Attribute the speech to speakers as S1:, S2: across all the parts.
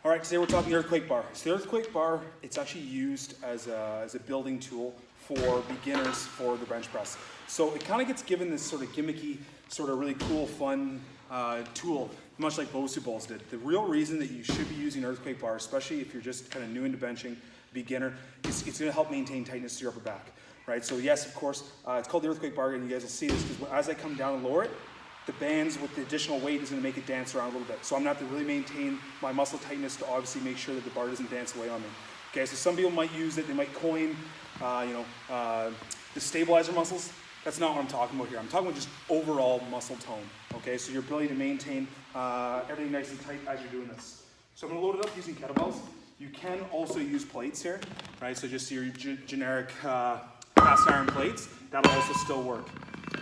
S1: All right, today we're talking the earthquake bar. So the earthquake bar, it's actually used as a building tool for beginners for the bench press. So it kind of gets given this sort of gimmicky, sort of really cool, fun tool, much like Bosu balls did. The real reason that you should be using an earthquake bar, especially if you're just kind of new into benching, beginner, it's going to help maintain tightness to your upper back. Right? So yes, of course, it's called the earthquake bar, and you guys will see this because as I come down and lower it, the bands with the additional weight is going to make it dance around a little bit. So I'm going to have to really maintain my muscle tightness to obviously make sure that the bar doesn't dance away on me. Okay, so some people might use it, they might coin, the stabilizer muscles. That's not what I'm talking about here. I'm talking about just overall muscle tone. Okay, so your ability to maintain everything nice and tight as you're doing this. So I'm going to load it up using kettlebells. You can also use plates here, right? So just your generic cast iron plates. That'll also still work.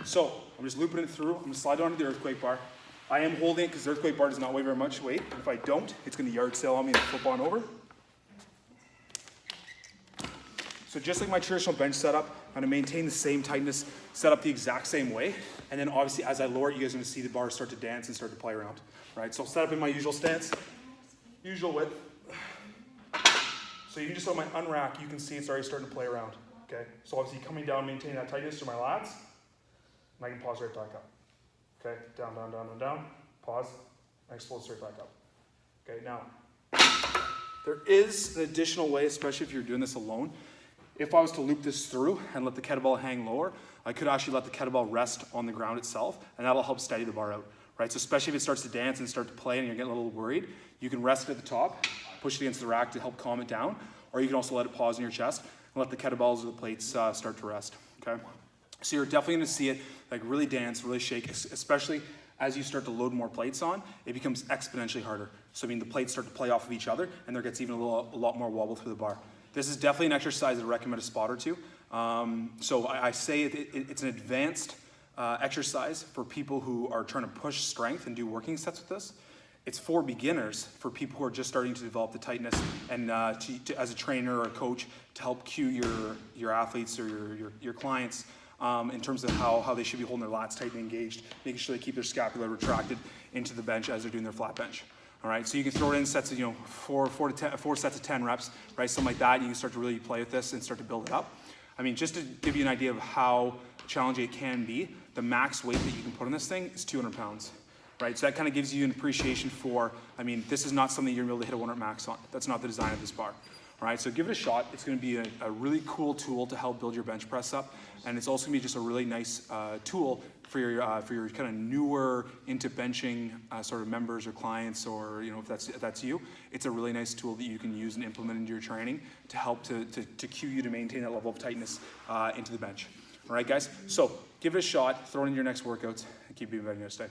S1: So I'm just looping it through. I'm going to slide it onto the earthquake bar. I am holding it because the earthquake bar does not weigh very much weight. If I don't, it's going to yard sail on me and flip on over. So just like my traditional bench setup, I'm going to maintain the same tightness, set up the exact same way. And then obviously as I lower it, you guys are going to see the bar start to dance and start to play around. Right? So I'll set up in my usual stance, usual width. So even just on my unrack, you can see it's already starting to play around. Okay? So obviously coming down, maintaining that tightness to my lats. And I can pause right back up. Okay, down, down, down, down, down. Pause, and explode straight back up. Okay, now, there is an additional way, especially if you're doing this alone. If I was to loop this through and let the kettlebell hang lower, I could actually let the kettlebell rest on the ground itself, and that'll help steady the bar out, right? So especially if it starts to dance and start to play and you're getting a little worried, you can rest it at the top, push it against the rack to help calm it down, or you can also let it pause in your chest and let the kettlebells or the plates start to rest, okay? So you're definitely going to see it like really dance, really shake, especially as you start to load more plates on, it becomes exponentially harder. So I mean the plates start to play off of each other and there gets even a lot more wobble through the bar. This is definitely an exercise that I recommend a spot or two. So I say it's an advanced exercise for people who are trying to push strength and do working sets with this. It's for beginners, for people who are just starting to develop the tightness and as a trainer or a coach to help cue your athletes or your clients in terms of how they should be holding their lats tight and engaged, making sure they keep their scapula retracted into the bench as they're doing their flat bench. All right, so you can throw it in sets of, four sets of 10 reps, right? Something like that. You can start to really play with this and start to build it up. I mean, just to give you an idea of how challenging it can be, the max weight that you can put on this thing is 200 pounds, right? So that kind of gives you an appreciation for, I mean, this is not something you're gonna be able to hit a 1 rep max on. That's not the design of this bar. All right, so give it a shot. It's going to be a really cool tool to help build your bench press up, and it's also going to be just a really nice tool for your kind of newer into benching sort of members or clients, or if that's you. It's a really nice tool that you can use and implement into your training to help to cue you to maintain that level of tightness into the bench. All right, guys. So give it a shot. Throw it in your next workouts, and keep being better next day.